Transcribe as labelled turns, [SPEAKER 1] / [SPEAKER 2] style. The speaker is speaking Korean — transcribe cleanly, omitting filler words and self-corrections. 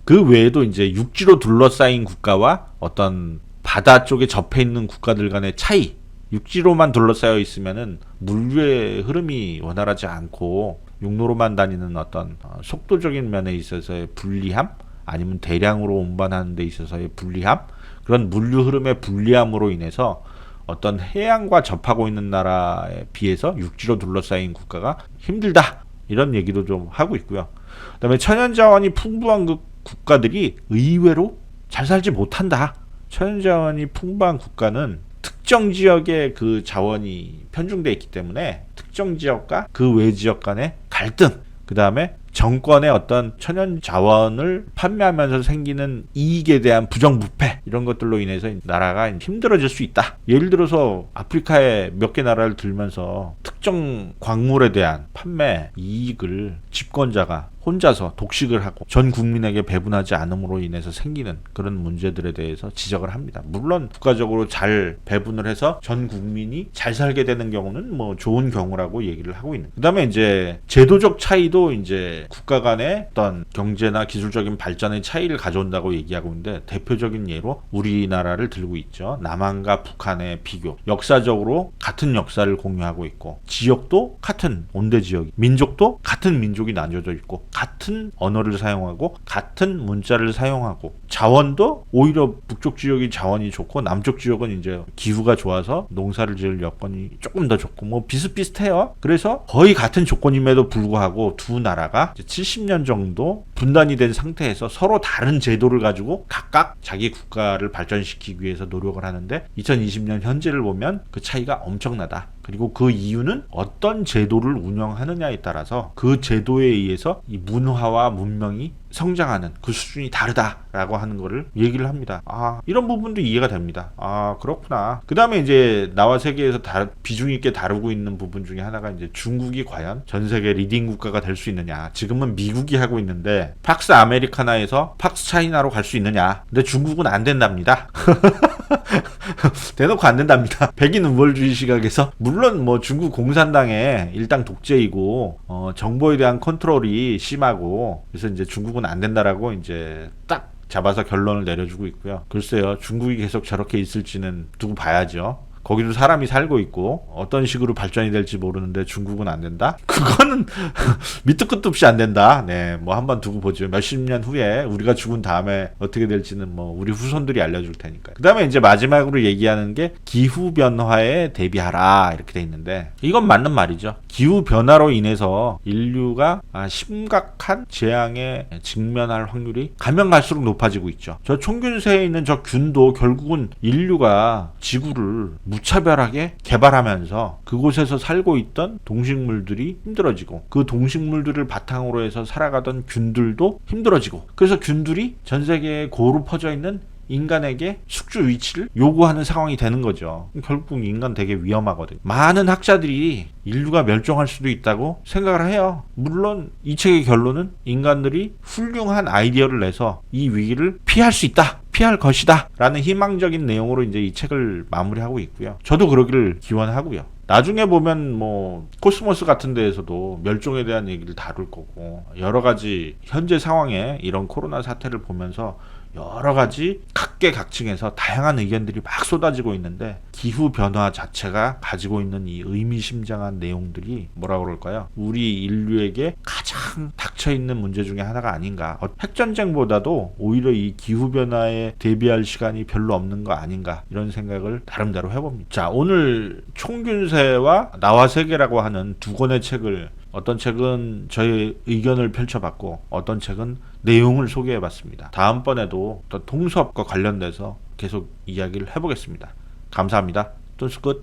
[SPEAKER 1] 그 외에도 이제 육지로 둘러싸인 국가와 어떤 바다 쪽에 접해 있는 국가들 간의 차이, 육지로만 둘러싸여 있으면은 물류의 흐름이 원활하지 않고 육로로만 다니는 어떤 속도적인 면에 있어서의 불리함, 아니면 대량으로 운반하는 데 있어서의 불리함, 그런 물류 흐름의 불리함으로 인해서 어떤 해양과 접하고 있는 나라에 비해서 육지로 둘러싸인 국가가 힘들다, 이런 얘기도 좀 하고 있고요. 그다음에 천연자원이 풍부한 그 국가들이 의외로 잘 살지 못한다. 천연자원이 풍부한 국가는 특정 지역에 그 자원이 편중되어 있기 때문에 특정 지역과 그 외 지역 간의 갈등, 그 다음에 정권의 어떤 천연 자원을 판매하면서 생기는 이익에 대한 부정부패, 이런 것들로 인해서 나라가 힘들어질 수 있다. 예를 들어서 아프리카의 몇 개 나라를 들면서 특정 광물에 대한 판매 이익을 집권자가 혼자서 독식을 하고 전 국민에게 배분하지 않음으로 인해서 생기는 그런 문제들에 대해서 지적을 합니다. 물론 국가적으로 잘 배분을 해서 전 국민이 잘 살게 되는 경우는 뭐 좋은 경우라고 얘기를 하고 있는. 그다음에 이제 제도적 차이도 이제 국가 간의 어떤 경제나 기술적인 발전의 차이를 가져온다고 얘기하고 있는데, 대표적인 예로 우리나라를 들고 있죠. 남한과 북한의 비교. 역사적으로 같은 역사를 공유하고 있고, 지역도 같은 온대 지역이, 민족도 같은 민족이 나뉘어져 있고, 같은 언어를 사용하고 같은 문자를 사용하고, 자원도 오히려 북쪽 지역이 자원이 좋고 남쪽 지역은 이제 기후가 좋아서 농사를 지을 여건이 조금 더 좋고 뭐 비슷비슷해요. 그래서 거의 같은 조건임에도 불구하고 두 나라가 70년 정도 분단이 된 상태에서 서로 다른 제도를 가지고 각각 자기 국가를 발전시키기 위해서 노력을 하는데, 2020년 현재를 보면 그 차이가 엄청나다. 그리고 그 이유는 어떤 제도를 운영하느냐에 따라서 그 제도에 의해서 이 문화와 문명이 성장하는 그 수준이 다르다라고 하는 거를 얘기를 합니다. 아, 이런 부분도 이해가 됩니다. 아, 그렇구나. 그 다음에 이제 나와 세계에서 비중 있게 다루고 있는 부분 중에 하나가 이제 중국이 과연 전 세계 리딩 국가가 될 수 있느냐. 지금은 미국이 하고 있는데 팍스 아메리카나에서 팍스 차이나로 갈 수 있느냐. 근데 중국은 안 된답니다. 대놓고 안 된답니다. 백인 우월주의 시각에서 물론 뭐 중국 공산당의 일당 독재이고 정보에 대한 컨트롤이 심하고, 그래서 이제 중국은 안 된다라고 이제 딱 잡아서 결론을 내려주고 있고요. 글쎄요, 중국이 계속 저렇게 있을지는 두고 봐야죠. 거기도 사람이 살고 있고 어떤 식으로 발전이 될지 모르는데 중국은 안 된다? 그거는 밑도 끝도 없이 안 된다. 네, 뭐 한번 두고 보죠. 몇십 년 후에 우리가 죽은 다음에 어떻게 될지는 뭐 우리 후손들이 알려줄 테니까. 그 다음에 이제 마지막으로 얘기하는 게 기후변화에 대비하라, 이렇게 돼 있는데, 이건 맞는 말이죠. 기후변화로 인해서 인류가 심각한 재앙에 직면할 확률이 가면 갈수록 높아지고 있죠. 저 총균세에 있는 저 균도 결국은 인류가 지구를 무차별하게 개발하면서 그곳에서 살고 있던 동식물들이 힘들어지고, 그 동식물들을 바탕으로 해서 살아가던 균들도 힘들어지고, 그래서 균들이 전 세계에 고루 퍼져 있는 인간에게 숙주 위치를 요구하는 상황이 되는 거죠. 결국 인간 되게 위험하거든요. 많은 학자들이 인류가 멸종할 수도 있다고 생각을 해요. 물론 이 책의 결론은 인간들이 훌륭한 아이디어를 내서 이 위기를 피할 수 있다, 피할 것이다 라는 희망적인 내용으로 이제 이 책을 마무리하고 있고요. 저도 그러기를 기원하고요. 나중에 보면 뭐 코스모스 같은 데에서도 멸종에 대한 얘기를 다룰 거고, 여러 가지 현재 상황에 이런 코로나 사태를 보면서 여러 가지 각계각층에서 다양한 의견들이 막 쏟아지고 있는데, 기후변화 자체가 가지고 있는 이 의미심장한 내용들이 뭐라 그럴까요? 우리 인류에게 가장 닥쳐있는 문제 중에 하나가 아닌가. 핵전쟁보다도 오히려 이 기후변화에 대비할 시간이 별로 없는 거 아닌가, 이런 생각을 나름대로 해봅니다. 자, 오늘 총균세와 나와 세계라고 하는 두 권의 책을, 어떤 책은 저의 의견을 펼쳐봤고 어떤 책은 내용을 소개해봤습니다. 다음번에도 또 통수업과 관련돼서 계속 이야기를 해보겠습니다. 감사합니다. 똔스 끝.